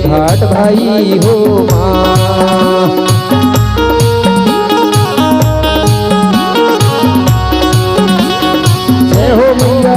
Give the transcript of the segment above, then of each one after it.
घाट भाई हो माँ। जय हो मैया।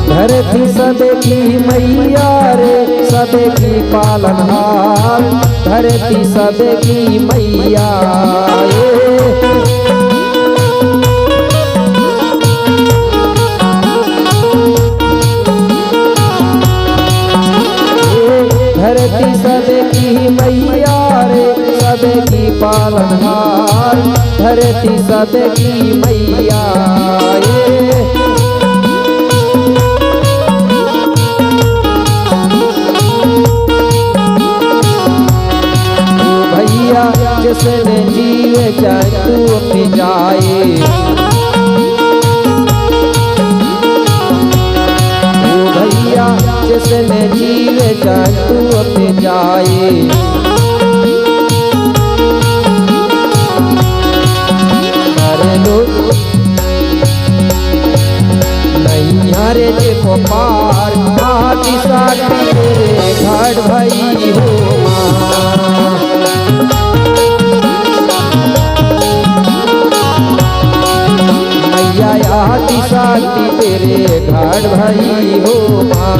धरती सबकी मैया रे सबकी पालनहार, धरती सबकी मैया धरती सबकी मैया रे सबकी पालनहार, धरती सबकी मैया जिसने जीवे चाहे तू अपनी जाए, ओ भैया जिसने जीवे चाहे तू अपनी जाए। अरे लोग नहीं हरे देखो पार आदि साथी तेरे घाट भाई हो माँ। आदि साथी तेरे घाट भाई हो माँ।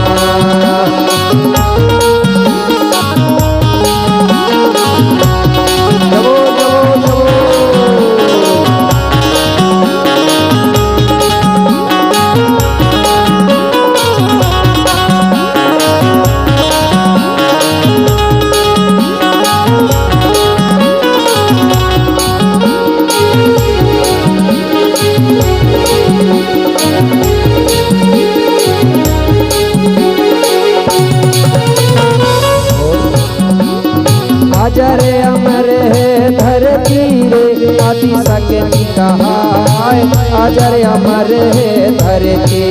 अजर अमर है धरती रे आदि शक्ति कहाय, अजर अमर है धरती।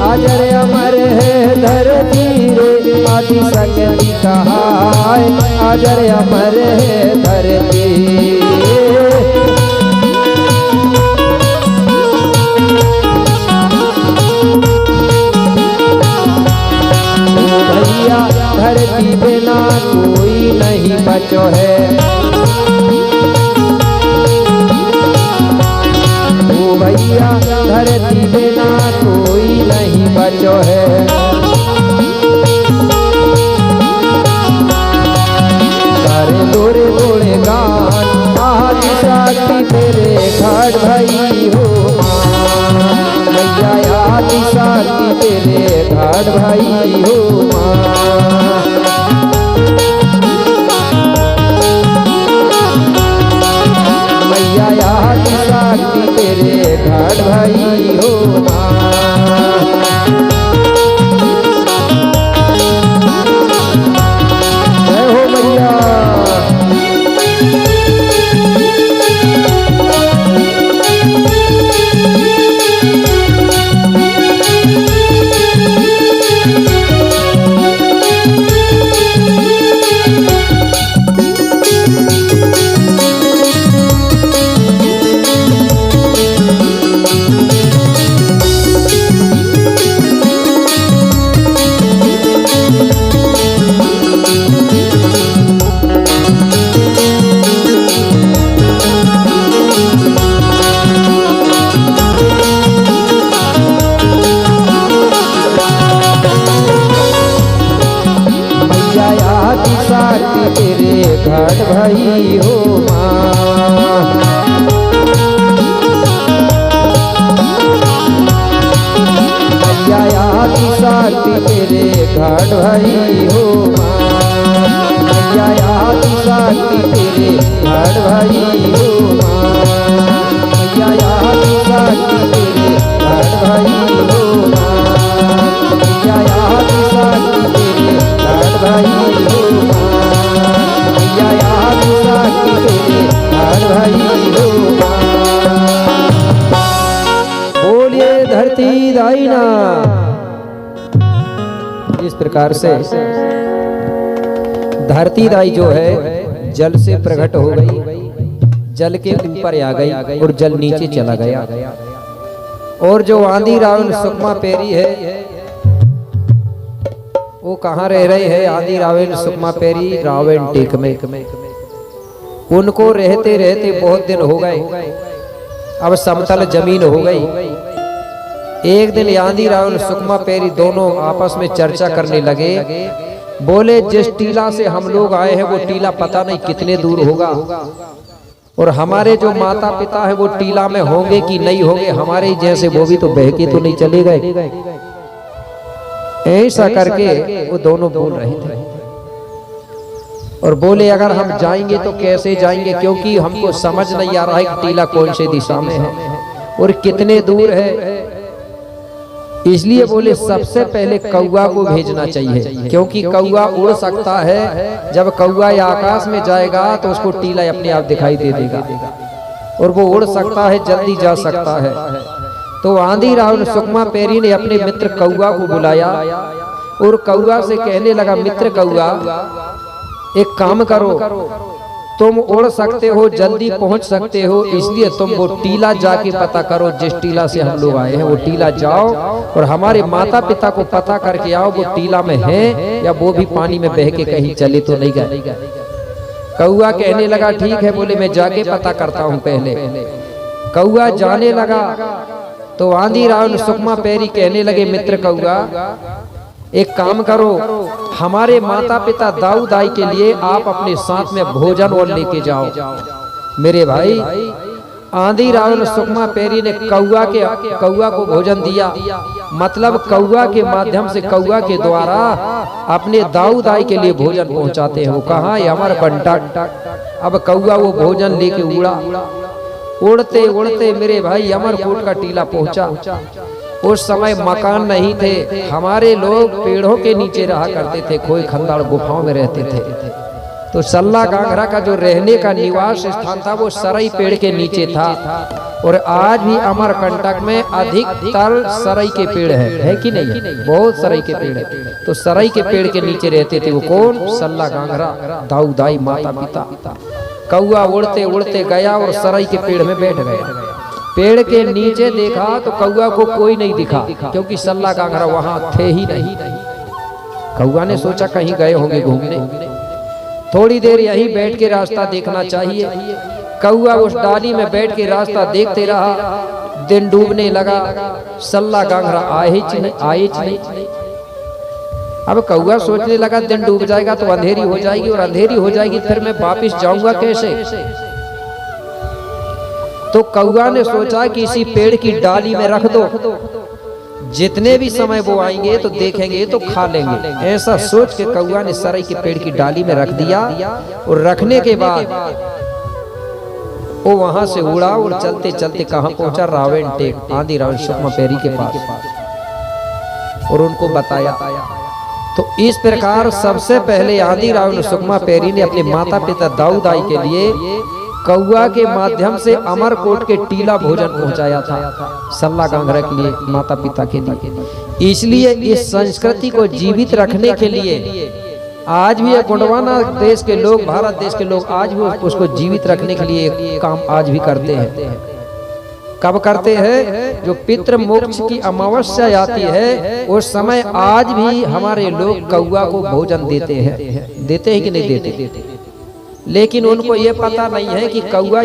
अजर अमर है धरती रे आदि शक्ति कहाय, अजर अमर है धरती। धरती बिना कोई नहीं बचो है, ओ भैया धरती बिना कोई नहीं बचो है। सारे लोरे बोले गान आदि साथी तेरे घाट भाई हो माँ। मैया आदि साथी तेरे घाट भाई हो माँ। आदि साथी तेरे घाट भाई हो माँ। जय हो मैया। घाट भाई हो माँ। आदि शक्ति तेरे घट भई हो माँ। मैया आदि शक्ति तेरे घट भई हो माँ। मैया आदि शक्ति तेरे घट भई हो माँ। मैया आदि शक्ति तेरे घट भई हो माँ। मैया आदि शक्ति तेरे घट भई हो माँ। बोलिए धरती दाईना। इस प्रकार से धरती दाई जो है जल से प्रकट हो गई, जल के ऊपर आ गई और जल नीचे चला गया। और जो आंधी रावण सुकमा पेरी है वो कहाँ रह रहे हैं? आंधी रावण सुकमा पेरी रावण टेक में। उनको रहते रहते बहुत दिन हो गए, अब समतल जमीन हो गई। एक दिन आंधी रावण सुकमा पेरी दोनों आपस में चर्चा करने लगे। बोले जिस टीला से हम लोग आए हैं वो टीला पता नहीं कितने दूर होगा, और हमारे जो माता पिता है वो टीला में होंगे कि नहीं होंगे, हमारे ही जैसे वो भी तो बहके तो नहीं चले गए। ऐसा करके वो दोनों बोल रहे थे और बोले अगर हम जाएंगे तो कैसे जाएंगे, क्योंकि हमको समझ नहीं आ रहा है कि टीला कौन से दिशा में है और कितने दूर है। इसलिए बोले सबसे पहले कौआ को भेजना चाहिए, क्योंकि कौआ उड़ सकता है। जब कौआ आकाश में जाएगा तो उसको टीला अपने आप दिखाई दे देगा और वो उड़ सकता है, जल्दी जा सकता है। तो आंधी रावण सुकमा पेरी ने अपने मित्र कौआ को बुलाया और कौआ से कहने लगा, मित्र कौआ एक काम करो, तुम उड़ सकते हो, जल्दी पहुंच सकते हो, इसलिए तुम वो टीला जाके पता करो जिस टीला से हम लोग आए हैं। वो टीला जाओ और हमारे माता पिता को पता करके आओ वो टीला में है या वो भी पानी में बह के कहीं चले तो नहीं गए। कौआ कहने लगा ठीक है, बोले मैं जाके पता करता हूँ। पहले कौआ जाने लगा तो आंधी रावण सुकमा पेरी कहने लगे, मित्र कौआ एक काम करो, हमारे माता पिता दाऊ दाई के लिए आप अपने साथ में भोजन और लेके जाओ। मेरे भाई आंधी रावण सुकमा पेरी ने कौआ को भोजन दिया, मतलब कौआ के माध्यम से कौआ के द्वारा अपने दाऊ दाई के लिए भोजन पहुंचाते हैं। वो कहाँ है? हमारा कंटक। अब कौआ वो भोजन लेके उड़ा, उड़ते उड़ते मेरे भाई अमरकोट का टीला पहुंचा। उस समय मकान नहीं थे, हमारे लोग पेड़ों के नीचे रहा करते थे, कोई खंडार गुफाओं में रहते थे। तो सल्ला गांगरा का जो रहने का निवास स्थान था वो सरई पेड़ के नीचे था। और आज भी अमरकंटक में अधिकतर सरई के पेड़ है कि नहीं? बहुत सरई के पेड़ है। तो सरई के पेड़ के नीचे रहते थे वो कौन? सल्ला गांगरा, दाऊ दाई, माता पिता। कौआ उड़ते उड़ते गया और सरई के पेड़ में बैठ गया। पेड़ के नीचे देखा तो कौआ को कोई नहीं दिखा, क्योंकि सल्ला गांगरा वहां थे ही नहीं। कौआ ने सोचा कहीं गए होंगे घूमने, थोड़ी देर यहीं बैठ के रास्ता देखना चाहिए। कौआ उस डाली में बैठ के रास्ता देखते रहा। दिन डूबने लगा, सल्ला गांगरा आए नहीं। अब कौआ सोचने लगा दिन डूब जाएगा तो अंधेरी हो जाएगी, और अंधेरी हो जाएगी फिर मैं वापिस जाऊंगा कैसे? तो कौआ ने सोचा कि इसी पेड़ की डाली में रख दो, जितने भी समय वो आएंगे तो देखेंगे तो खा लेंगे। ऐसा सोच के कौआ ने सरई के पेड़ की डाली में रख दिया, और रखने के बाद वो वहां से उड़ा और चलते चलते कहां पहुंचा? रावण टेक, आंधी रावण सुकमा पेरी के पास, और उनको बताया। तो इस प्रकार सबसे पहले आंधी रावण सुकमा पेरी ने अपने माता पिता दाऊ दाई के लिए कौआ के माध्यम से अमरकोट के टीला भोजन पहुंचाया था, सल्ला गांगरा के लिए, माता पिता के लिए। इसलिए इस संस्कृति को जीवित रखने के लिए आज भी गोंडवाना देश के लोग, भारत देश के लोग आज भी उसको जीवित रखने के लिए काम आज भी करते हैं। कब करते हैं? जो पितृ मोक्ष की अमावस्या आती है उस समय आज भी हमारे लोग कौआ को भोजन देते हैं कि नहीं देते? लेकिन उनको ये पता नहीं है कि कौआ,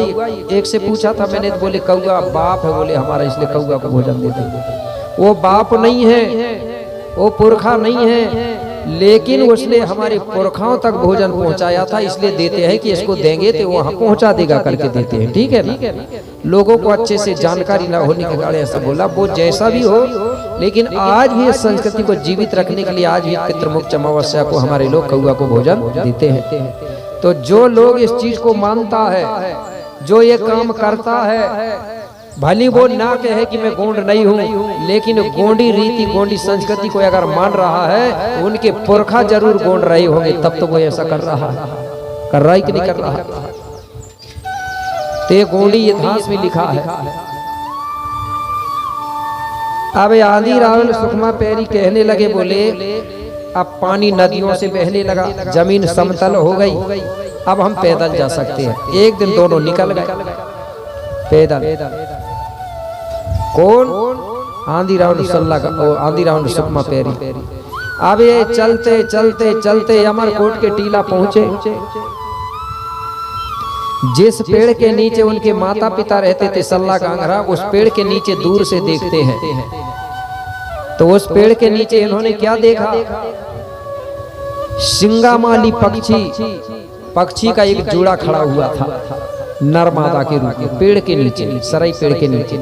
एक से पूछा था मैंने, बोले कौआ बाप है, बोले हमारा, इसलिए कौआ को भोजन देते हैं। वो बाप नहीं है, वो पुरखा नहीं है, लेकिन उसने हमारे पुरखाओं तक भोजन पहुंचाया था, इसलिए देते हैं कि इसको देंगे तो वहां पहुंचा देगा करके देते हैं। ठीक है ना, लोगों को अच्छे से जानकारी ना होने के कारण ऐसा बोला। वो जैसा भी हो, लेकिन आज भी इस संस्कृति को जीवित रखने के लिए आज भी पितृमुख अमावस्या को हमारे लोग कौआ को भोजन देते हैं। तो जो लोग इस चीज को मानता है, जो ये काम करता है, भली वो ना कहे कि मैं गोंड नहीं हूँ, लेकिन गोंडी रीति गोंडी संस्कृति को अगर मान रहा है तो उनके पुरखा जरूर गोंड रहे होंगे, तब तो वो ऐसा कर रहा है। कर रहा है कि नहीं कर रहा है? ते गोंडी इतिहास में लिखा है। अब आंधी रावण सुखमा पैरी कहने लगे, बोले अब पानी नदियों से बहने लगा, जमीन समतल हो गई, अब हम पैदल जा सकते हैं। एक दिन दोनों निकल गए पैदल। कौन? आंधी रावण सल्ला का, आंधी रावण सुखमा पैरी। अब ये चलते चलते चलते अमरकोट के टीला पहुंचे। जिस पेड़ के नीचे उनके माता पिता रहते थे सल्ला गांगरा, उस पेड़ के नीचे दूर से देखते हैं तो उस पेड़ के नीचे इन्होंने क्या देखा? सिंगामाली पक्षी का एक जोड़ा खड़ा हुआ था नरमादा के रूप में, पेड़ के नीचे, सराई पेड़ के नीचे।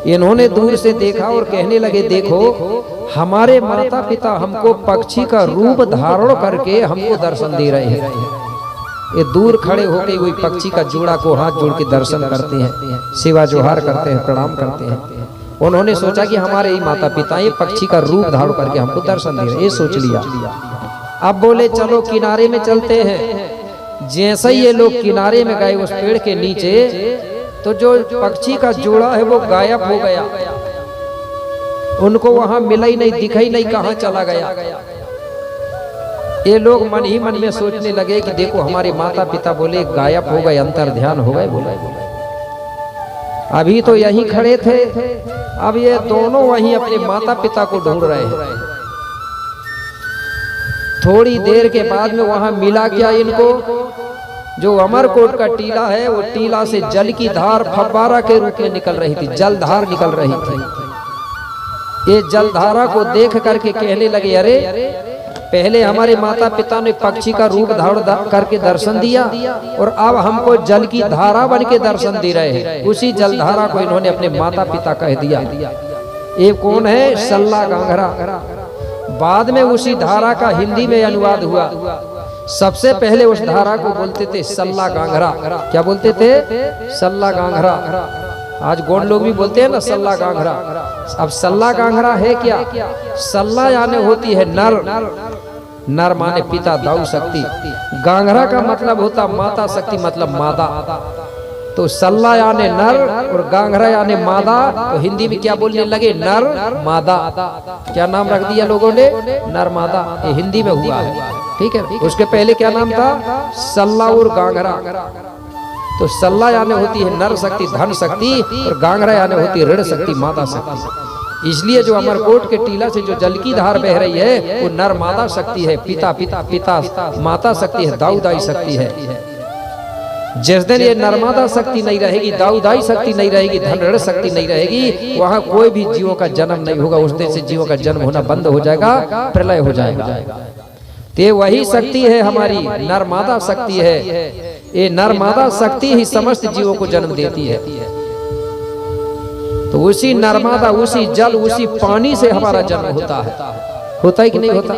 इन्होंने दूर से देखा और कहने लगे, देखो हमारे माता पिता हमको पक्षी का रूप धारण करके हमको दर्शन दे रहे हैं। ये दूर खड़े होकर कोई पक्षी का जोड़ा को हाथ जोड़ के दर्शन करते हैं, सेवा जोहार करते हैं, प्रणाम करते हैं। उन्होंने सोचा कि हमारे ही माता पिता ये पक्षी का रूप धारण करके हमको दर्शन दे रहे हैं, ये सोच लिया। अब बोले चलो किनारे में चलते हैं। जैसे ही ये लोग किनारे में गए उस पेड़ के नीचे, तो जो पक्षी का जोड़ा है वो गायब हो गया। उनको वहां मिला ही नहीं, दिखा ही नहीं, कहां चला गया। ये लोग मन ही मन में सोचने लगे कि देखो हमारे माता पिता बोले गायब हो गए, अंतर ध्यान हो गए। बोले अभी तो यहीं खड़े थे, अब ये दोनों वहीं अपने माता पिता को ढूंढ रहे हैं। थोड़ी देर के बाद में वहां मिला क्या इनको? जो अमरकोट का टीला है, वो टीला से जल की धार फव्वारा के रूप में निकल रही थी, जलधार निकल रही थी। ये जलधारा को देख करके कहने लगे, अरे पहले हमारे माता पिता ने पक्षी का रूप धारण करके दर्शन दिया और अब हमको जल की धारा बन के दर्शन दे रहे हैं। उसी जलधारा को इन्होंने अपने माता पिता कह दिया। ये कौन है? सल्ला गांगरा। बाद में उसी धारा का हिंदी में अनुवाद हुआ। सबसे पहले उस धारा को बोलते थे सल्ला गांगरा। क्या बोलते थे? सल्ला गांगरा। आज गोंड लोग भी बोलते हैं ना सल्ला गांगरा। अब सल्ला गांगरा है क्या? सल्ला यानी होती है नर, नर माने पिता दाऊ शक्ति। गांगरा का मतलब होता माता शक्ति, मतलब मादा। तो सल्ला यानी नर और गांगरा यानी मादा। तो हिंदी में क्या बोलने लगे? नर मादा। क्या नाम रख दिया लोगों ने? नर मादा। ये हिंदी में हुआ है, ठीक है। उसके पहले क्या नाम था? सल्ला और गांगरा। तो सल्ला यानी होती है नर शक्ति, धन शक्ति, और गांगरा यानी होती है ऋण शक्ति, मादा शक्ति। इसलिए जो अमरकोट के टीला से जो जल की धार बह रही है वो नर मादा शक्ति है, पिता पिता पिता माता शक्ति है, दाऊ दाई शक्ति है। जिस दिन ये नर्मदा शक्ति नहीं रहेगी, दाऊदाई शक्ति नहीं रहेगी, धन ऋण शक्ति नहीं रहेगी, वहां कोई भी जीवों का जन्म नहीं होगा। उस दिन से जीवों का जन्म होना बंद हो जाएगा, प्रलय हो जाएगा। तो वही शक्ति है हमारी, नर्मदा शक्ति है। ये नर्मदा शक्ति ही समस्त जीवों को जन्म देती है। तो उसी नर्मदा, उसी जल, उसी पानी से हमारा जन्म होता है कि नहीं होता?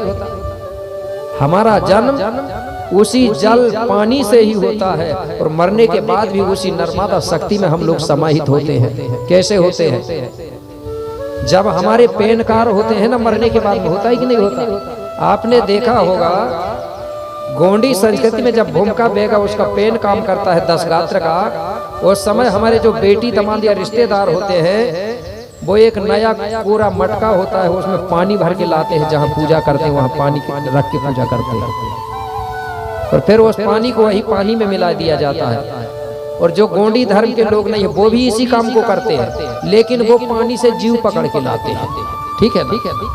हमारा जन्म उसी जल पानी से ही होता है और मरने के बाद भी उसी नर्मदा शक्ति में हम लोग समाहित होते हैं। कैसे होते हैं? जब हमारे पेनकार होते हैं ना, मरने के बाद में होता है कि नहीं होता? आपने देखा होगा गोंडी संस्कृति में जब भूमिका बेगा उसका पेन काम करता है 10 रात्र का, उस समय हमारे जो बेटी दमाद या रिश्तेदार होते हैं वो एक नया पूरा मटका होता है, उसमें पानी भर के लाते हैं। जहाँ पूजा करते हैं वहाँ पानी रख के पूजा करते हैं और फिर उस पानी को वही पानी में मिला दिया जाता है। और जो गोंडी धर्म के लोग नहीं है वो भी इसी काम को करते हैं, लेकिन वो पानी से जीव पकड़ के लाते हैं। ठीक है,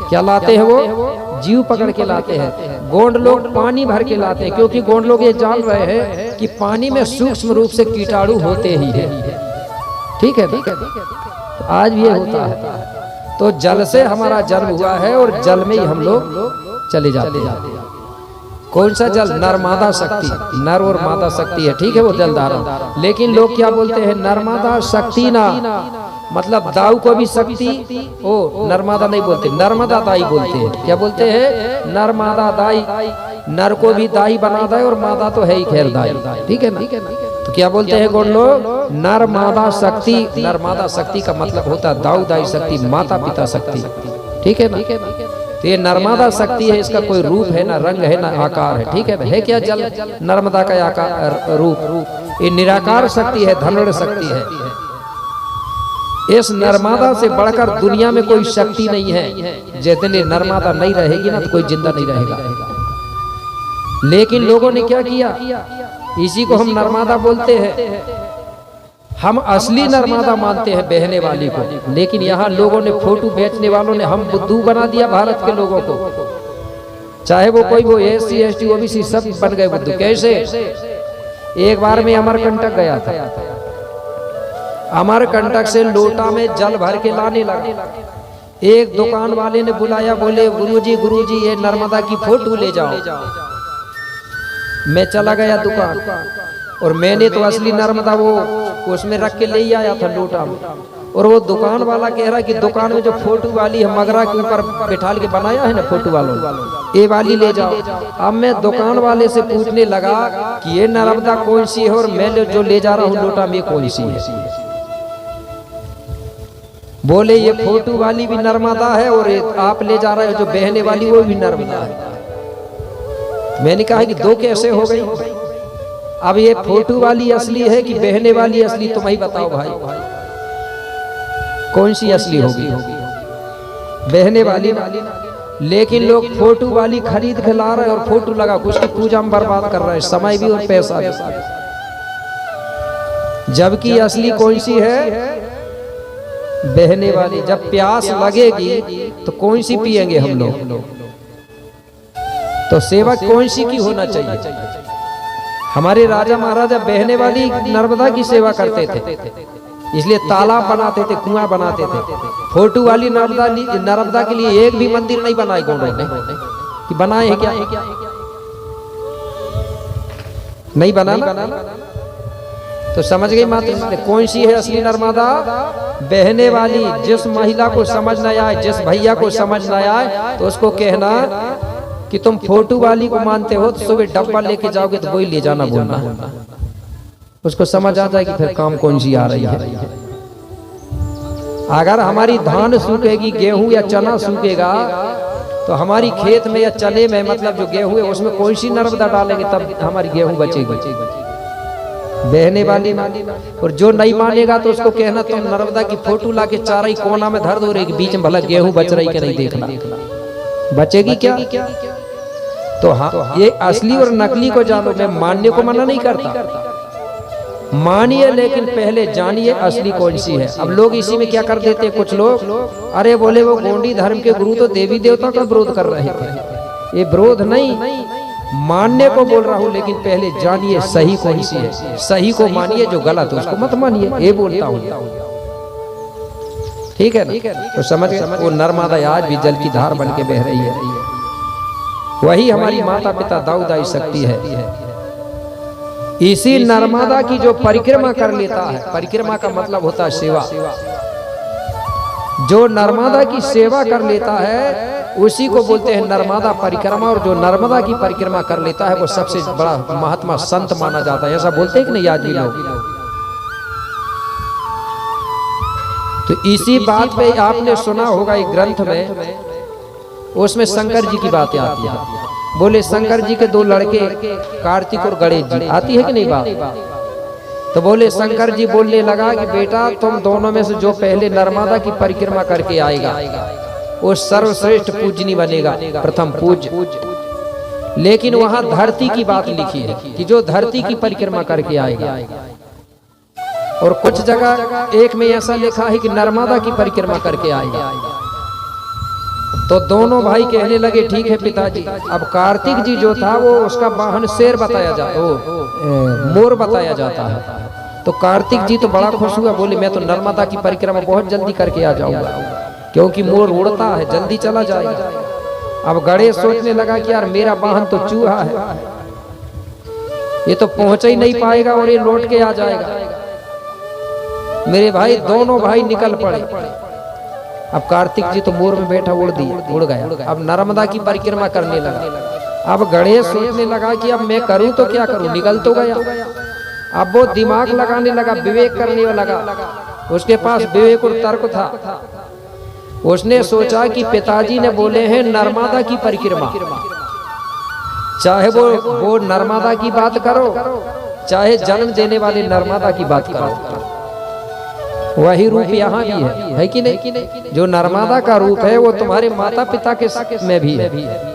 क्या लाते हैं वो? जीव पकड़ के लाते हैं। गोंड लोग पानी भर के लाते हैं, क्योंकि गोंड लोग ये जान रहे हैं कि पानी में सूक्ष्म रूप से कीटाणु होते ही है। ठीक है, तो आज भी ये होता है। तो जल से हमारा जन्म हुआ है और जल में ही हम लोग चले जाते हैं। कौन सा जल? नर्मदा शक्ति, नर और मादा शक्ति है, ठीक है, वो जल धारा। लेकिन लोग क्या बोलते हैं? नर्मदा शक्ति ना, मतलब दाऊ को भी शक्ति, ओ नर्मदा नहीं बोलते, नर्मदा दाई बोलते हैं। क्या बोलते हैं? नर्मदा दाई, नर को भी दाई बना दे और मादा तो है ही खैर दाई, ठीक है ना। तो क्या बोलते हैं गौड़ लोग? नर्मदा शक्ति। नर्मदा शक्ति का मतलब होता है दाऊ दाई शक्ति, माता पिता शक्ति, ठीक है ना। तो ये नर्मदा शक्ति है, इसका कोई रूप है ना, रंग है ना, आकार है, ठीक है ना। है क्या जल नर्मदा का आकार रूप? ये निराकार शक्ति है, धनुर शक्ति है। इस नर्मदा से बढ़कर दुनिया में कोई शक्ति नहीं है। जितने नर्मदा नहीं रहेगी ना तो कोई जिंदा नहीं रहेगा। लेकिन लोगों ने क्या किया? इसी को हम नर्मदा बोलते हैं। हम असली नर्मदा मानते हैं बहने वाली को, लेकिन यहाँ लोगों ने, फोटो बेचने वालों ने हम बुद्धू बना दिया भारत के लोगों को। चाहे वो कोई, वो SC ST OBC सब बन गए बुद्धू। कैसे? एक बार में अमरकंटक गया था, अमरकंटक से लोटा में जल भर के लाने लगा। एक दुकान वाले ने बुलाया, बोले गुरुजी ये नर्मदा की फोटो ले जाओ। मैं चला गया दुकान, और मैंने तो असली नर्मदा वो उसमें रख के ले आया था लोटा में। और वो दुकान वाला कह रहा कि दुकान में जो फोटो वाली है मगरा के ऊपर बिठा के बनाया है ना फोटो वालों, ये वाली ले जाओ। अब मैं दुकान वाले से पूछने लगा कि ये नर्मदा कौन सी है, और मैं जो ले जा रहा हूँ लोटा में कौन सी है। बोले ये फोटो वाली भी नर्मदा है, और आप ले जा रहे हो जो बहने वाली वो भी नर्मदा है। मैंने कहा कि दो कैसे हो गई? अब ये फोटो वाली असली है कि बहने वाली असली? तुम ही बताओ भाई, कौन सी असली होगी? बहने वाली। लेकिन लोग फोटो वाली खरीद के ला रहे और फोटो लगा उसकी पूजा में बर्बाद कर रहे हैं, समय भी और पैसा भी। जबकि असली कौन सी है? बहने वाली। जब प्यास लगेगी तो कौन सी पिएंगे हम लोग? तो सेवा कौन सी की होना चाहिए? हमारे राजा महाराजा बहने वाली नर्मदा की सेवा करते थे, इसलिए तालाब बनाते थे, कुआं बनाते थे। फोटो वाली नर्मदा के लिए एक भी मंदिर नहीं बनाए गौड़ों ने, कि बनाए हैं क्या? नहीं बनाना। तो समझ गई माता कौन सी है असली नर्मदा? बहने वाली। जिस महिला को समझ न आए, जिस भैया को समझ न आए, तो उसको कहना कि तुम फोटो वाली को मानते हो, तो सुबह डब्बा लेके जाओगे तो वही ले जाना बोलना। उसको समझ आ जाएगी फिर काम कौन सी आ रही है। अगर हमारी धान सूखेगी, गेहूं या चना सूखेगा, तो हमारी खेत में या चने में, मतलब जो गेहूं है उसमें कौन सी नर्मदा डालेंगे तब हमारी गेहूं बचेगी? बहने वाली। और जो नहीं मानेगा तो उसको कहना तुम नर्मदा की फोटो लाके चारा कोना में धर दो, एक बीच में भला गेहूं बच रही कि नहीं देखना। बचेगी क्या? तो हाँ, ये असली और नकली को जानो। मैं मानने को मना नहीं करता, मानिए, लेकिन पहले जानिए असली कौन सी है। अब लोग इसी में क्या कर देते हैं कुछ लोग, अरे बोले वो गोंडी धर्म के गुरु तो देवी देवता का विरोध कर रहे थे। ये विरोध नहीं, मानने को बोल रहा हूँ, लेकिन पहले जानिए सही कौन सी है। सही को मानिए, जो गलत है उसको मत मानिए, ये बोलता हूँ, ठीक है ना। तो समझ गए? वो नर्मदा आज भी जल की धार बन के बह रही है। वही हमारी माता पिता दाऊ दाई शक्ति है। इसी नर्मदा की जो परिक्रमा कर लेता है, परिक्रमा का मतलब होता है सेवा। जो नर्मदा की सेवा कर लेता है उसी को बोलते हैं नर्मदा परिक्रमा। और जो नर्मदा की परिक्रमा कर लेता है वो सबसे बड़ा महात्मा संत माना जाता है। ऐसा बोलते हैं कि नहीं आज भी लोग? तो इसी बात पे आपने सुना होगा एक ग्रंथ में, उसमें शंकर जी की बातें आती है। बोले शंकर जी के दो लड़के कार्तिक और गणेश जी, आती है कि नहीं बात? तो बोले शंकर जी बोलने लगा कि बेटा तुम दोनों में से जो पहले नर्मदा की परिक्रमा करके आएगा वो सर्वश्रेष्ठ पूजनी बनेगा, प्रथम पूज्य। लेकिन वहां धरती की बात लिखी है कि जो धरती की परिक्रमा करके आएगा। और कुछ जगह एक में ऐसा लिखा है कि नर्मदा की परिक्रमा करके आएगा। तो दोनों भाई कहने लगे ठीक है पिताजी। अब कार्तिक जी जो था वो उसका वाहन शेर बताया जाता, मोर बताया जाता है। तो कार्तिक जी तो बड़ा खुश हुआ, बोले मैं तो नर्मदा की परिक्रमा बहुत जल्दी करके आ जाऊंगा, क्योंकि मोर उड़ता है, जल्दी चला जाएगा। अब गणेश सोचने लगा कि यार मेरा वाहन तो चूहा है, ये तो पहुंच ही नहीं पाएगा और ये लौट के आ जाएगा। मेरे भाई दोनों भाई निकल पड़े। अब कार्तिक जी तो मोर में बैठा उड़ गया। अब नर्मदा की परिक्रमा करने लगा। अब गणेश सोचने लगा कि अब मैं करूं तो क्या करूं, निकल तो गया। अब वो दिमाग लगाने लगा, विवेक करने लगा। उसके पास विवेक और तर्क था। उसने सोचा कि पिताजी ने बोले हैं नर्मदा की परिक्रमा, चाहे वो नर्मदा की बात करो, चाहे जन्म देने वाले नर्मदा की बात करो, वही रूप यहाँ भी है कि नहीं? जो नर्मदा का रूप है वो तुम्हारे माता पिता के में भी है।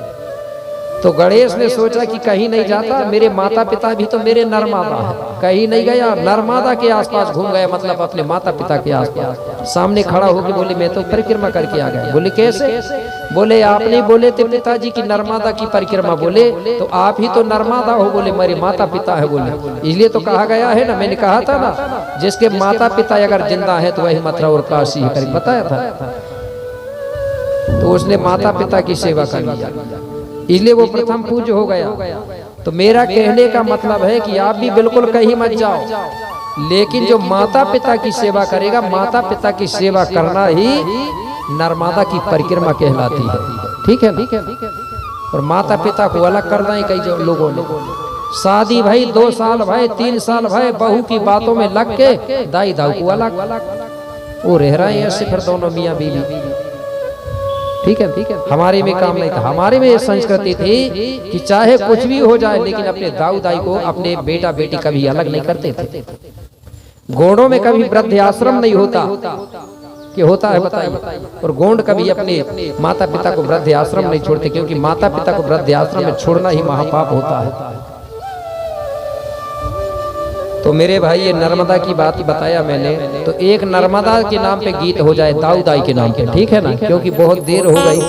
तो गणेश ने सोचा कि कहीं नहीं जाता, मेरे माता पिता भी तो मेरे नर्मदा है। कहीं नहीं गया, नर्मदा के आसपास घूम गया, मतलब अपने माता पिता के आसपास। सामने खड़ा होकर बोले मैं तो परिक्रमा करके आ गया। बोले कैसे? बोले आपने बोले थे पिताजी की नर्मदा की परिक्रमा, बोले तो आप ही तो नर्मदा हो। बोले मेरे माता पिता है। बोले इसलिए तो कहा गया है ना, मैंने कहा था ना, जिसके माता पिता अगर जिंदा है तो वही मथुरा और काशी है, बताया था। तो उसने माता पिता की सेवा कर लिया, इसलिए वो प्रथम पूज्य हो गया। तो मेरा कहने का मतलब है कि आप भी बिल्कुल कहीं मत जाओ, लेकिन जो माता पिता की सेवा करेगा, माता पिता की सेवा करना ही नर्मदा की परिक्रमा कहलाती है। ठीक है ना? और माता पिता को अलग करना ही कई लोगों ने। शादी भाई 2 साल भाई 3 साल भाई बहू की बातों में लग के दाई दाऊ को अलग, वो रह रहे हैं ऐसे फिर दोनों मियाँ बीवी। ठीक है? हमारे में काम नहीं था। हमारे में संस्कृति थी कि चाहे कुछ भी हो जाए, लेकिन अपने दाऊ दाई को, अपने बेटा बेटी कभी अलग नहीं करते थे। गोंडों में कभी वृद्ध आश्रम नहीं होता कि होता है बताइए। और गोंड कभी अपने माता पिता को वृद्ध आश्रम नहीं छोड़ते, क्योंकि माता पिता को वृद्ध आश्रम में छोड़ना ही महापाप होता है। तो मेरे भाई ये नर्मदा की बात बताया मैंने, तो एक नर्मदा के नाम पे गीत हो जाए, दाऊ दाई के नाम पे, ठीक है ना? क्योंकि बहुत देर हो गई।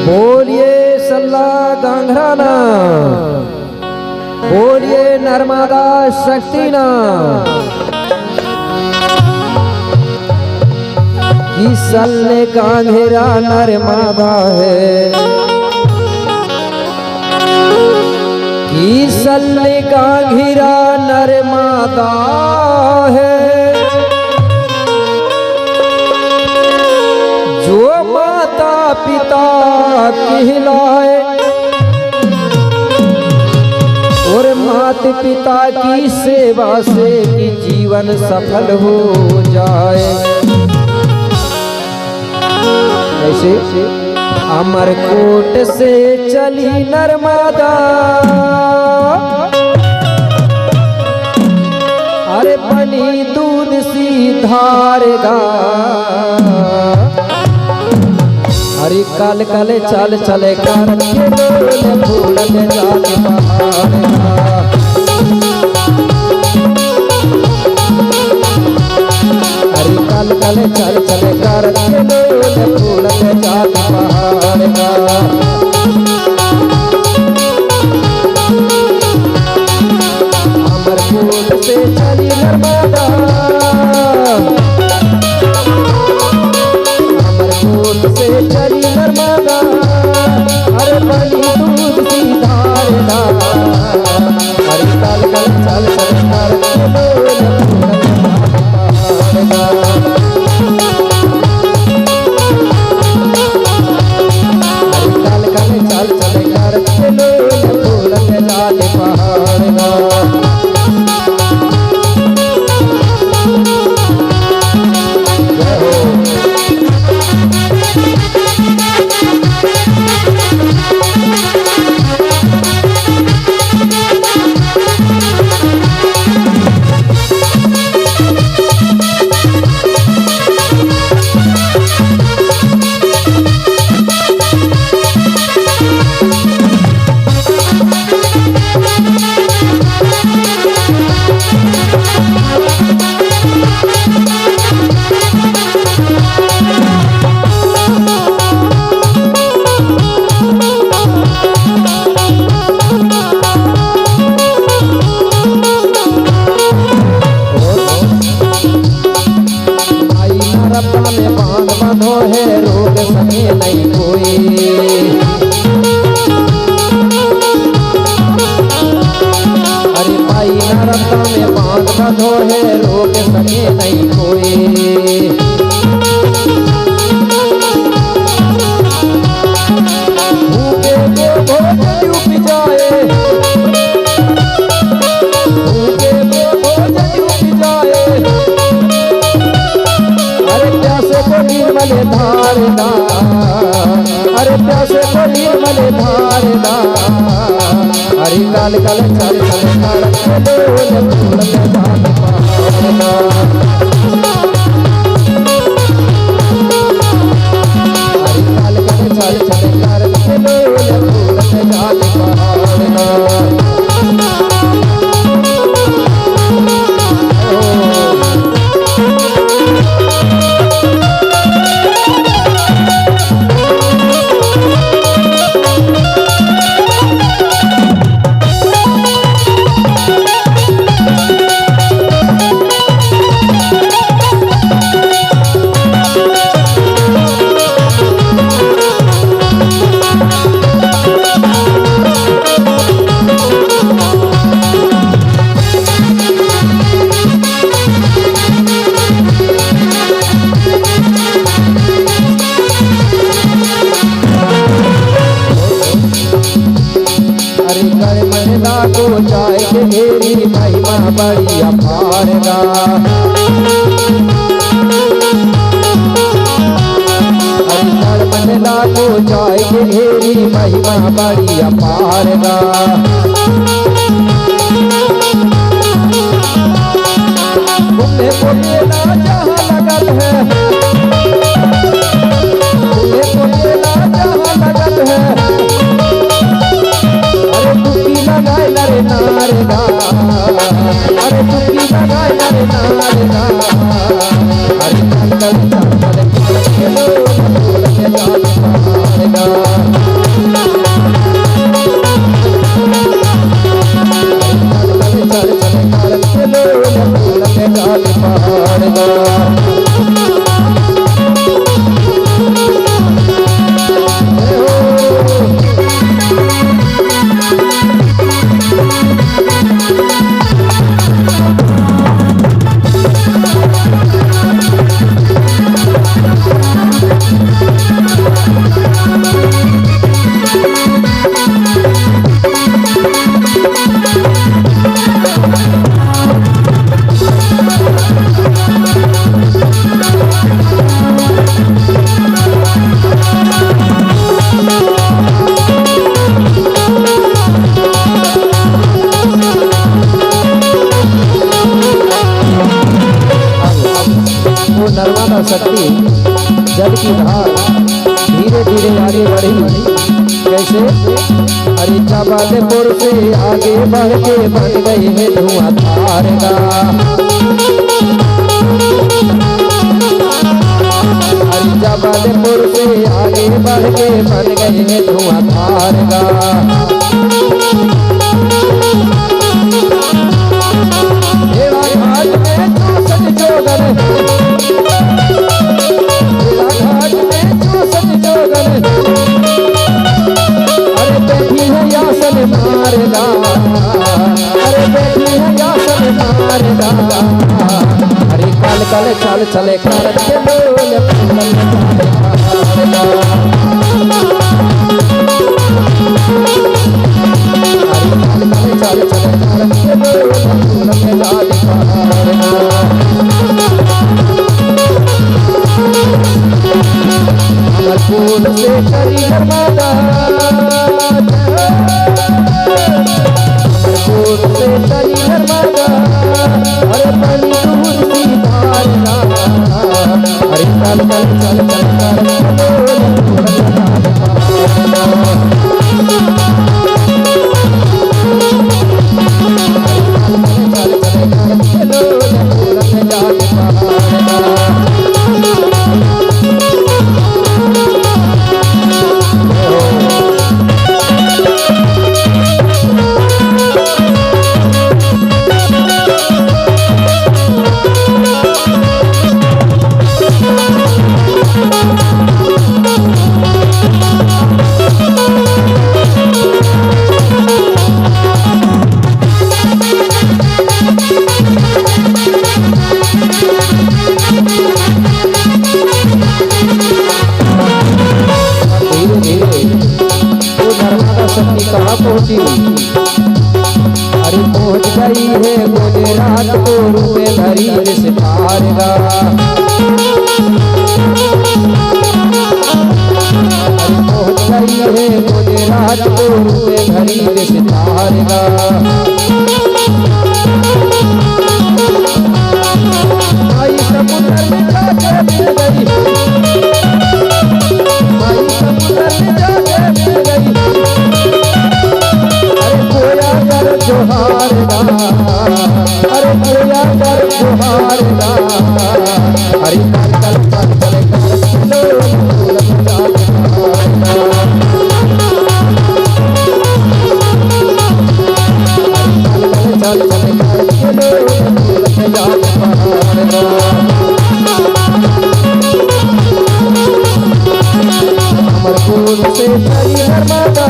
बोलिए सल्ला गांघराना, बोलिए नर्मदा शक्ति ना। कि सल्ले गांघेरा नर्मदा है, कि सल्ले गांघेरा नर्मदा है। जो माता पिता कहलाए और माता पिता की सेवा से कि जीवन सफल हो जाए। ऐसे अमरकोट से चली नर्मदा, अरे बनी दूध सी धारगा। हरी कल कल चल चले कर फूल जाके हरी कल कल चल चले कर फूल जाके पहाड़गा। अमरकोट से चली नर्मदा, से चली नर्मदा, अरे बनी दूध सी धारना। हरी कल कल चल चल कर हरी कल है रोक सके नहीं कोई। अरे पाई न रत्ता में बांध बंधो है रोक सके नहीं कोई। भूखे को भोजन उप जाए, भूखे को भोजन उप जाए। अरे प्यासे को निर्मल धारदा, अरे प्यासे को निर्मल धारदा। अरे काल काल चल चल काल बोल फूल में जान पहाड़ना। अरे काल काल चल चल काल बोल फूल में जान पहाड़ना। को जाए के घेरी महिमा बड़ी अपार गा। हरिहर मनला को जाए के घेरी महिमा बड़ी अपार गा। तुम्हें को मेला जहाँ लगल है, तुम्हें को मेला जहाँ लगल है। अरे तुकी लगाए नरे नारदा, अरे तुकी लगाए नरे नारदा। अरे चंदन चंदन खेलो फूल के जान पहाड़ना। चंदन चल चल काल खेलो फूल के जान पहाड़ना। नर्मदा शक्ति जल की धार धीरे धीरे आगे बढ़ी। कैसे? अरे जबलपुर से आगे बढ़ के बन गई है धुआंधार गा। अरे जबलपुर से आगे बढ़ के बन गई है धुआंधार गा। घाट में चौसठ जोगन, घाट में चौसठ जोगन। अरे बैठी है यासन मारदा, अरे बैठी है यासन मारदा। अरे काल काल चाल चले कार के बोल फूल में जाने पहाड़ना। अरे काल काल चाल चले कार के बोल फूल में जाने पहाड़ना। फूल से करी नर्मदा, फूल से करी नर्मदा। अरे पानी दूर की धारना। अरे चल चल चल चल कर फूल में जाने पहाड़ना। चल चल कर फूल में जाने पहाड़ना। पे सितारेगा। आई समुद्र में जाके मिल गई, आई समुद्र में जाके मिल गई। अरे कोया कर जोहारेगा, अरे कोया कर जोहारेगा। अरे कल कल कल चले अमरकोट से चली नर्मदा,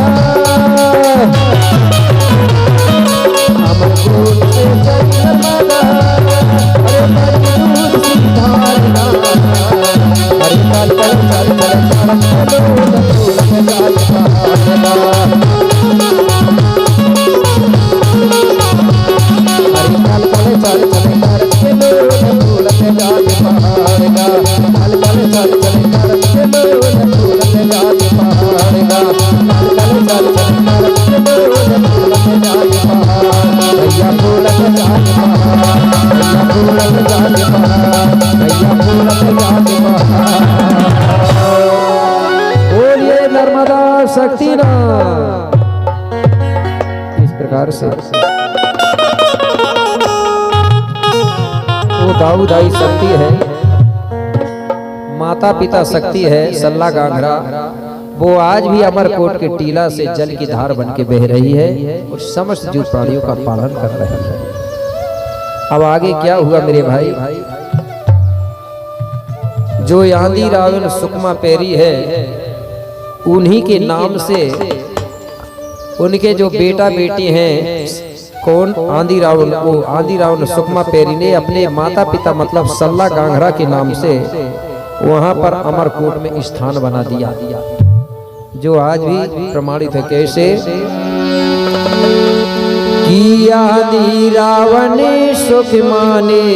अमरकोट से चली नर्मदा। अरे बड़ी दूर सी धारना, अरे कल कल चल चल चल बोलिए नर्मदा शक्ति ना। इस प्रकार से वो दाऊदाई शक्ति है, माता पिता शक्ति है, सल्ला गांघरा, वो आज भी अमरकोट के टीला से जल की धार बन के बह रही है और समस्त जीव प्राणियों का पालन कर रही है। अब आगे क्या हुआ मेरे भाई? जो आंधी रावण सुकमा पेरी है, उन्हीं के नाम से उनके जो बेटा बेटी हैं, कौन? आंधी रावण। वो आंधी रावण सुकमा पेरी ने अपने माता पिता मतलब सल्ला गांघरा के नाम से वहां पर अमरकोट में स्थान बना दिया, जो आज भी प्रमाणित है। कैसे? कि आदि रावण सुकमा ने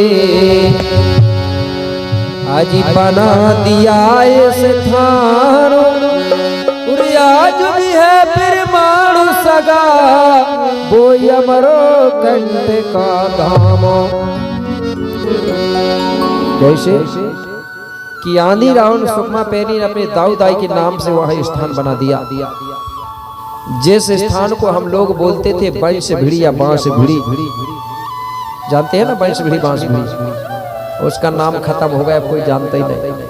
आज बना दिया स्थान, आज भी है परमाणु सगा वो अमरो कंठ का धाम। कैसे? कि आंधी रावण सुकमा पेरी ने अपने दाऊदाई के नाम से वहां स्थान बना दिया, जिस स्थान को हम लोग बोलते थे बंश भिड़ी या बांस भिड़ी, जानते हैं ना बंश भिड़ी बांस भिड़ी, उसका नाम खत्म हो गया, कोई जानता ही नहीं।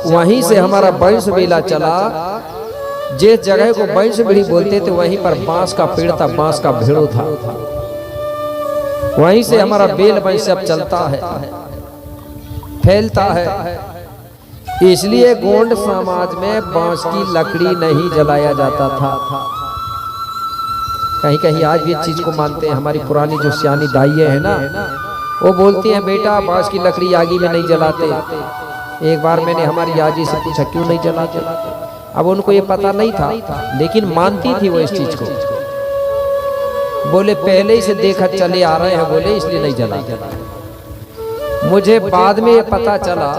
वहीं से हमारा वंश बेला चला, जिस जगह को वंश भिड़ी बोलते थे वहीं पर बांस का पेड़ था, बांस का भेड़ो था, वहीं से हमारा बेल वंश अब चलता है, फैलता है। इसलिए गोंड समाज में बांस की लकड़ी नहीं जलाया जाता था। कहीं कहीं आज भी इस चीज को मानते हैं। हमारी पुरानी जो सियानी दाइयाँ है ना, वो बोलती हैं बेटा बांस की लकड़ी आगी में नहीं जलाते। एक बार मैंने हमारी आजी से पूछा क्यों नहीं जलाते? अब उनको ये पता नहीं था, लेकिन मानती थी वो इस चीज को। बोले पहले ही से देखा चले आ रहे हैं, बोले इसलिए नहीं जलाते। मुझे बाद में ये पता चला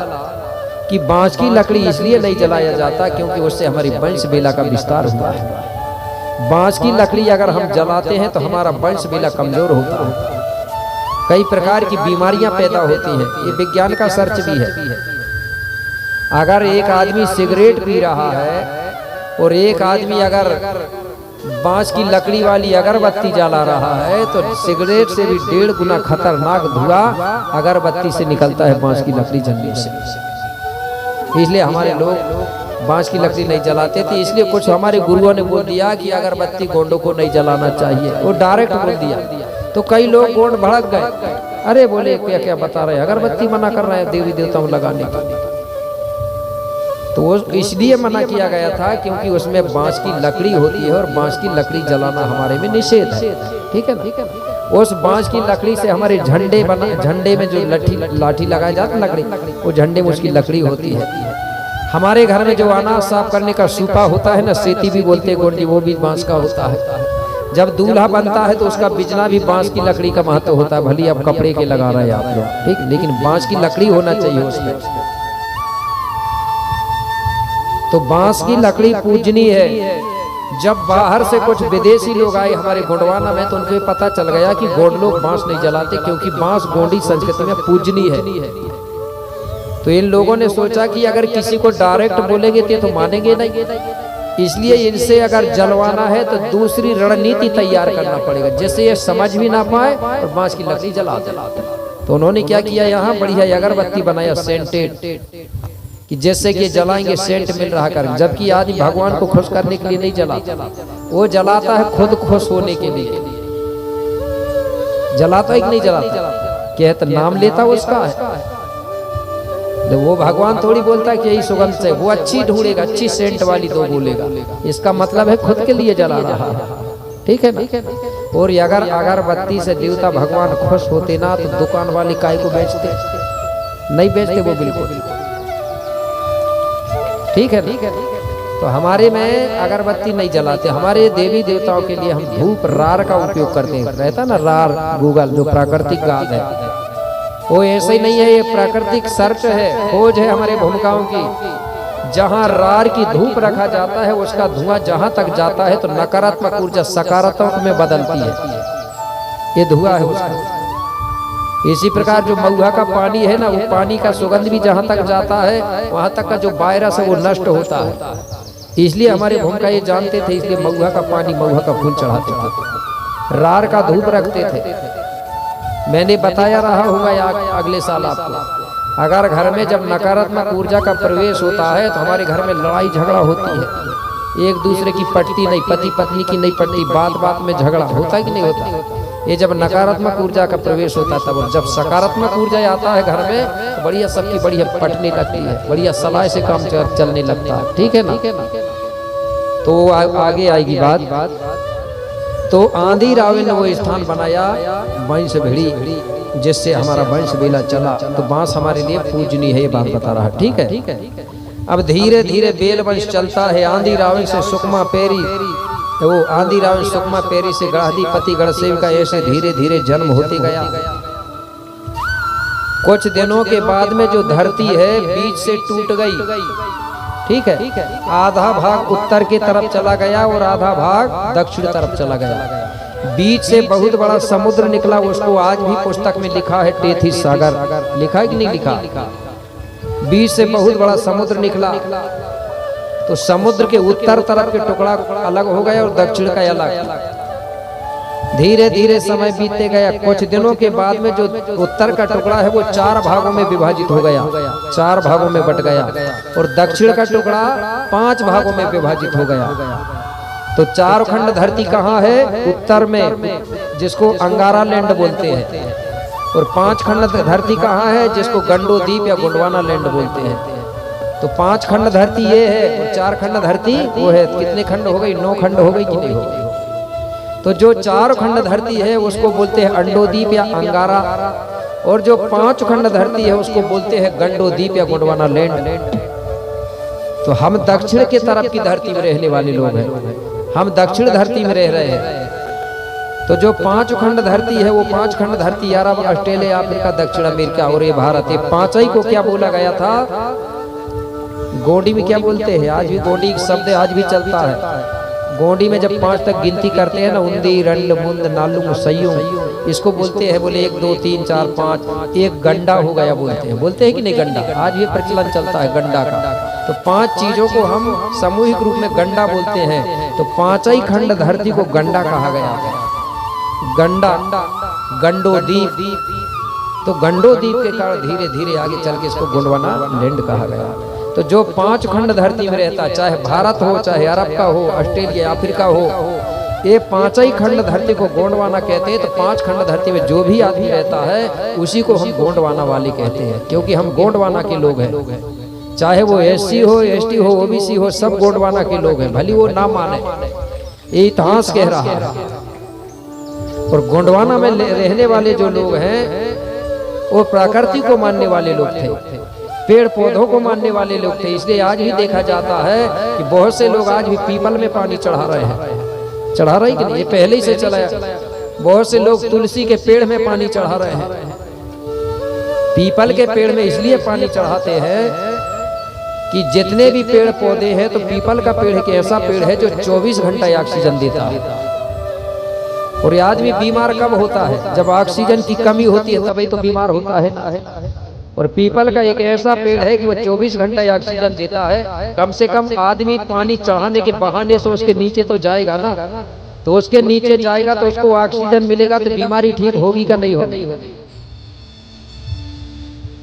कि बांस की लकड़ी इसलिए नहीं जलाया जाता क्योंकि उससे हमारी वंश बेला का विस्तार हुआ है। बांस की लकड़ी अगर हम जलाते हैं तो हमारा वंश बेला कमजोर होता है, कई प्रकार की बीमारियां पैदा होती हैं। ये विज्ञान का सर्च भी है। अगर एक आदमी सिगरेट पी रहा है और एक आदमी अगर बांस की लकड़ी वाली अगरबत्ती जला रहा है तो सिगरेट से भी 1.5 गुना खतरनाक धुआं अगरबत्ती से निकलता है बांस की लकड़ी जलने से। इसलिए हमारे लोग बांस की लकड़ी नहीं जलाते थे। इसलिए कुछ हमारे गुरुओं ने बोल दिया कि अगरबत्ती गोंडों को नहीं जलाना चाहिए, वो डायरेक्ट बोल दिया। तो कई लोग गोंड भड़क गए, अरे बोले क्या क्या बता रहे हैं, अगरबत्ती मना कर रहे हैं देवी देवताओं लगाने का। तो वो इसलिए मना किया गया था क्योंकि उसमें बांस की लकड़ी होती है और बांस की लकड़ी जलाना हमारे में निषेध है। ठीक है ना? उस बांस की लकड़ी से हमारे झंडे बना, झंडे में जो लाठी लगाया जाता है लकड़ी, वो झंडे में उसकी लकड़ी होती है। हमारे घर में जो अनाज साफ करने का सूपा होता है ना, सेती भी बोलते हैं गोंडी, वो भी बांस का होता है। जब दूल्हा बनता है तो उसका बिजना भी बांस की लकड़ी का महत्व होता है। भले अब कपड़े के लगा रहे हैं आप लोग, ठीक, लेकिन बांस की लकड़ी होना चाहिए उसमें। तो बांस की लकड़ी पूजनीय है। जब बाहर से कुछ विदेशी लोग आए हमारे गोंडवाना में तो उनको ये पता चल गया कि गोंड लोग बांस नहीं जलाते, क्योंकि बांस गोंडी संस्कृति में पूजनीय है। तो इन लोगों ने सोचा कि अगर किसी को डायरेक्ट बोलेंगे तो मानेंगे नहीं, इसलिए इनसे अगर जलवाना है तो दूसरी रणनीति तैयार करना पड़ेगा जिससे ये समझ भी ना पाए और बांस की लकड़ी जला दे। तो उन्होंने क्या किया, यहाँ बढ़िया अगरबत्ती बनाया सेंटेड, कि जैसे कि जलाएंगे सेंट मिल रहा कर, जबकि आदमी भगवान को खुश करने के लिए नहीं जलाता, वो जलाता है खुद खुश होने के लिए। जलाता है कि नहीं जलाता, कहता नाम लेता उसका है, वो भगवान थोड़ी बोलता है कि यही सुगंध से, वो अच्छी ढूंढेगा, अच्छी सेंट वाली तो बोलेगा, इसका मतलब है खुद के लिए जला रहा है। ठीक है ना। और अगर अगरबत्ती से देवता भगवान खुश होते ना तो दुकान वाले काय को बेचते, नहीं बेचते वो बिल्कुल। ठीक है। तो हमारे में अगरबत्ती नहीं जलाते, हमारे देवी देवताओं के लिए हम धूप रार का उपयोग करते हैं। रहता ना रार, गूगल जो प्राकृतिक गाद है, वो ऐसे ही नहीं है, ये प्राकृतिक सर्च है, खोज है हमारे भूमिकाओं की। जहाँ रार की धूप रखा जाता है उसका धुआं जहाँ तक जाता है तो नकारात्मक ऊर्जा सकारात्मक में बदलती है, ये धुआं है उसका। इसी प्रकार जो महुआ का पानी है ना, वो पानी का सुगंध भी जहाँ तक जाता है वहाँ तक का जो वायरस है वो नष्ट होता है। इसलिए हमारे भूमिका ये जानते थे, इसलिए महुआ का पानी, महुआ का फूल चढ़ाते थे, रार का धूप रखते थे। मैंने बताया रहा होगा अगले साल आपको, अगर घर में जब नकारात्मक ऊर्जा का प्रवेश होता है तो हमारे घर में लड़ाई झगड़ा होती है, एक दूसरे की पटती नहीं, पति पत्नी की नहीं पटती, बात बात में झगड़ा होता है कि नहीं होता। ये जब नकारात्मक ऊर्जा का प्रवेश होता है तब, और जब सकारात्मक ऊर्जा आता है घर में तो बढ़िया सबकी बढ़िया पटने लगती है, बढ़िया सलाह से काम चलने लगता है। ठीक है ना। तो आगे आएगी बात। तो आंधी रावण ने वो स्थान बनाया वंश भेड़ी, जिससे हमारा वंश बेला चला। तो बांस हमारे लिए पूजनीय है, ये बात बता रहा है। ठीक है। अब धीरे धीरे बेल वंश चलता है। आंधी रावण से सुकमा पेरी, वो आंधी रावण सुकमा पेरी से गणाधिपति गणसेव का ऐसे धीरे धीरे जन्म होते गया। कुछ दिनों के बाद में जो धरती है बीच से टूट गई। ठीक है। आधा भाग उत्तर की तरफ चला गया और आधा भाग दक्षिण तरफ चला गया। बीच से बहुत बड़ा समुद्र निकला, उसको आज भी पुस्तक में लिखा है टेथिस सागर। लिखा है कि नहीं लिखा। बीच से बहुत बड़ा समुद्र निकला, तो समुद्र के उत्तर तरफ के टुकड़ा अलग हो गया और दक्षिण का अलग। धीरे धीरे समय बीतते गया। कुछ दिनों के बाद में जो उत्तर का टुकड़ा है वो 4 भागों में विभाजित हो गया, 4 भागों में बट गया, और दक्षिण का टुकड़ा 5 भागों में विभाजित हो गया। तो 4 खंड धरती कहाँ है, उत्तर में, जिसको अंगारा लैंड बोलते हैं, और 5 खंड धरती कहाँ है, जिसको गंडोदीप या गोंडवाना लैंड बोलते हैं। तो 5 खंड धरती ये है और 4 खंड धरती वो है। कितने खंड हो गई, 9 खंड हो गई कि नहीं हो गई। तो जो 4 खंड धरती है उसको बोलते हैं अंडोदीप या अंगारा, और जो 5 खंड धरती है उसको बोलते हैं गंडोदीप या गोंडवाना लैंड। तो हम दक्षिण के तरफ की धरती में रहने वाले लोग हैं, हम दक्षिण धरती में रह रहे हैं। तो जो 5 खंड धरती है वो 5 खंड धरती अरब, ऑस्ट्रेलिया, अफ्रीका, दक्षिण अमेरिका और ये भारत, ये 5 ही को क्या बोला गया था, गोंडी में क्या बोलते हैं। आज भी गोंडी शब्द आज भी चलता है। गोंडी में जब 5 तक गिनती करते हैं ना, उन्दी, रंड, मुंद, नालू, सयू, इसको बोलते हैं, बोले 1 2 3 4 5, एक गंडा हो गया बोलते हैं कि नहीं गंडा। आज भी प्रचलन चलता है गंडा का। तो 5 चीजों को हम सामूहिक रूप में गंडा बोलते हैं। तो 5 ही खंड धरती को गंडा कहा गया। गंडा, गंडोदीप। तो गंडोदीप के कारण धीरे धीरे आगे चल के इसको गोंडवाना लैंड कहा गया। तो जो 5 खंड धरती में रहता, चाहे भारत हो, चाहे अरब का हो, ऑस्ट्रेलिया, अफ्रीका हो, ये 5 ही खंड धरती को गोंडवाना कहते हैं। तो 5 खंड धरती में जो भी आदमी रहता है उसी को हम गोंडवाना वाले कहते हैं, क्योंकि हम गोंडवाना के लोग हैं। चाहे वो SC हो, ST हो, OBC हो, सब गोंडवाना के लोग हैं, भली वो ना माने, ये इतिहास कह रहा है। और गोंडवाना में रहने वाले जो लोग हैं वो प्रकृति को मानने वाले लोग थे, पेड़ पौधों को मानने वाले लोग थे। इसलिए आज भी देखा जाता है कि बहुत से लोग आज भी पीपल में पानी चढ़ा रहे हैं। चढ़ा रहे कि नहीं, ये पहले ही से चलाया। बहुत से लोग तुलसी के पेड़ में पानी चढ़ा रहे हैं। पीपल के पेड़ में इसलिए पानी चढ़ाते हैं कि जितने भी पेड़ पौधे हैं, तो पीपल का पेड़ एक ऐसा पेड़ है जो 24 घंटा ऑक्सीजन देता है। और ये आदमी बीमार कब होता है? जब ऑक्सीजन की कमी होती है, तभी तो बीमार होता है ना। और पीपल का एक ऐसा पेड़ है कि वो 24 घंटा ऑक्सीजन देता है। कम से कम आदमी पानी चढ़ाने के बहाने से उसके नीचे तो जाएगा ना, तो उसके नीचे जाएगा तो उसको ऑक्सीजन मिलेगा, तो बीमारी ठीक होगी का नहीं होगी।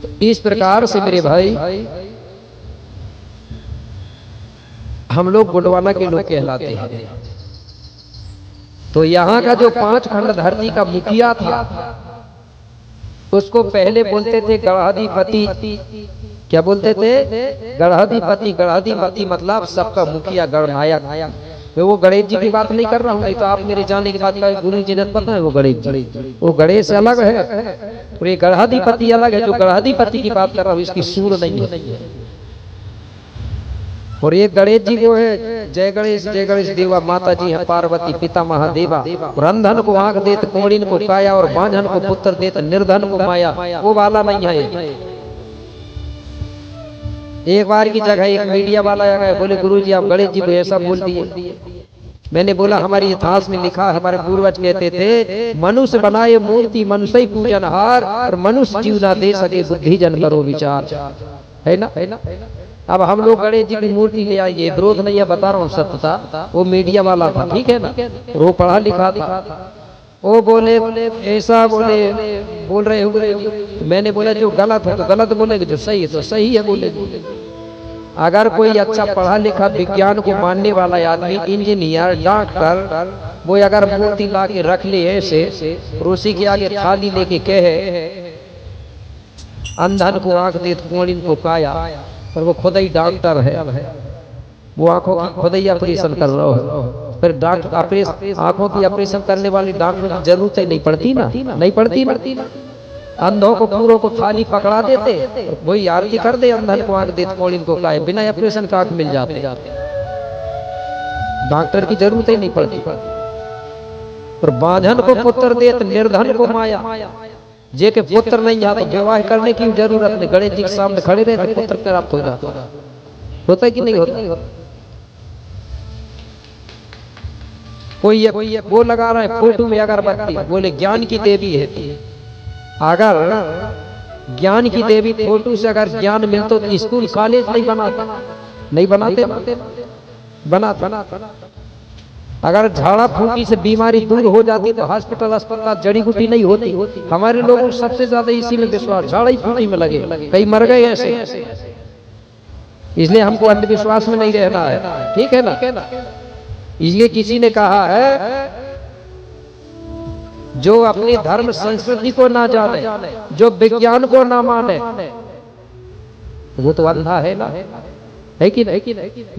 तो इस प्रकार से मेरे भाई, हम लोग गोंडवाना के लोग कहलाते हैं। तो यहाँ का जो 5 खंड धरती का मुखिया था, उसको पहले बोलते थे गणाधिपति। क्या बोलते थे? गणाधिपति। गणाधिपति मतलब सबका मुखिया, गणनायक। मैं वो गणेश जी की बात नहीं कर रहा हूँ, नहीं तो आप मेरे जाने की बात करें। गुरु जी ने पता है वो गणेश जी, वो गणेश अलग है और ये गणाधिपति अलग है। जो गणाधिपति की बात कर रहा हूँ, इसकी सूर नहीं है। और ये गणेश जी वो है, जय गणेश देवा, माता जी है पार्वती, पिता महादेवा। और अंधन को आंख देत, कोड़ीन को काया, और बांझन को पुत्र देत, निर्धन को माया। वो वाला नहीं है। एक बार की जगह एक मीडिया वाला आ गया, बोले गुरु जी आप गणेश जी को ऐसा बोल दिए। मैंने बोला हमारे इतिहास में लिखा, हमारे पूर्वज कहते थे, मनुष्य बनाए मूर्ति मनुष्य पूजन हार, और मनुष्य जीव ना दे सके बुद्धि जन करो विचार। है ना? अब हम लोग गणेश जी की मूर्ति ले आइए, विरोध नहीं है, बता रहा हूँ सत्यता। वो मीडिया वाला था, ठीक है ना, वो पढ़ा लिखा था। वो बोले ऐसा बोल रहे हो। मैंने बोला जो गलत है तो गलत बोलेंगे, जो सही है तो सही है बोले। अगर कोई अच्छा पढ़ा लिखा विज्ञान को मानने वाला आदमी, इंजीनियर, डॉक्टर, वो अगर मूर्ति ला के रख ले ऐसे, और उसी के आगे थाली लेके कहे अंधन को आंख दे, कोड़ीन को काया, पर वो खुद ही डॉक्टर है, वो आंखों की खुद ही ऑपरेशन कर रहा हो, फिर डॉक्टर आंखों की ऑपरेशन करने वाली डॉक्टर की जरूरत ही नहीं पड़ती ना, नहीं पड़ती ना। अंधों को पूरों को थाली पकड़ा देते, वही आरती कर दे, अंधन को आंख देते, कोड़ीन को काया, बिना ऑपरेशन का आंख मिल जाते, डॉक्टर की जरूरत ही नहीं पड़ती। और बांझन को पुत्र देत, निर्धन को माया। जे के पुत्र नहीं आता, विवाह करने की जरूरत नहीं, गणेश जी के सामने खड़े रहे तो पुत्र प्राप्त हो जाता। होता है कि नहीं होता? कोई वो लगा रहा है फोटो में अगरबत्ती, बोले ज्ञान की देवी है। अगर ज्ञान की देवी फोटो से अगर ज्ञान मिलता तो स्कूल कॉलेज नहीं बनाते। अगर झाड़ा फूकी से बीमारी दूर हो जाती तो हॉस्पिटल अस्पताल जड़ी बूटी नहीं होती। हमारे लोगों को सबसे ज्यादा इसी में विश्वास, झाड़ा ही फूकी में लगे, कई मर गए ऐसे। इसलिए हमको अंधविश्वास में नहीं रहना है, ठीक है ना। इसलिए किसी ने कहा है, जो अपनी धर्म संस्कृति को ना जाने, जो विज्ञान को ना माने, वो तो अंधा है ना, है कि नहीं?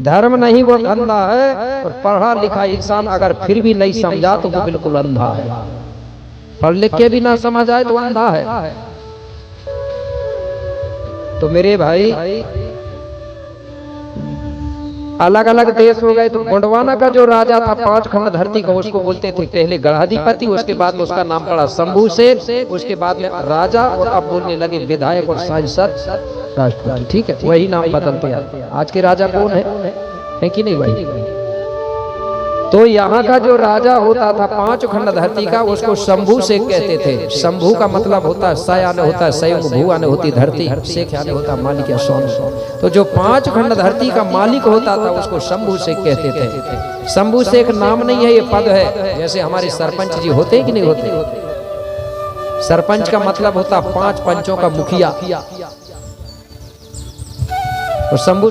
धर्म नहीं वो अंधा है, और पढ़ा लिखा इंसान अगर फिर भी नहीं समझा तो वो बिल्कुल अंधा है। पढ़ लिख के भी ना समझ आए तो अंधा है। तो मेरे भाई, अलग अलग देश हो गए। तो गोंडवाना का जो राजा था 5 खंड धरती का, उसको बोलते थे पहले गणाधिपति, उसके बाद में उसका नाम पड़ा शंभू शेर, उसके बाद में राजा, और अब बोलने लगे विधायक और सांसद, राष्ट्रपति। ठीक है, वही नाम बदलते हैं। आज के राजा कौन है कि नहीं भाई? तो यहाँ का जो राजा होता था 5 खंड धरती का, उसको शंभू शेख कहते थे। शंभू का मतलब होता है सय आने होता है स्वयं, भू आने होती धरती, शेख आने होता है मालिक या स्वामी। तो जो 5 खंड धरती का मालिक होता था उसको शंभू शेख कहते थे। शंभू शेख नाम नहीं है, ये पद है। जैसे हमारे सरपंच जी होते कि नहीं होते? सरपंच का मतलब होता 5 पंचों का मुखिया। और शंभू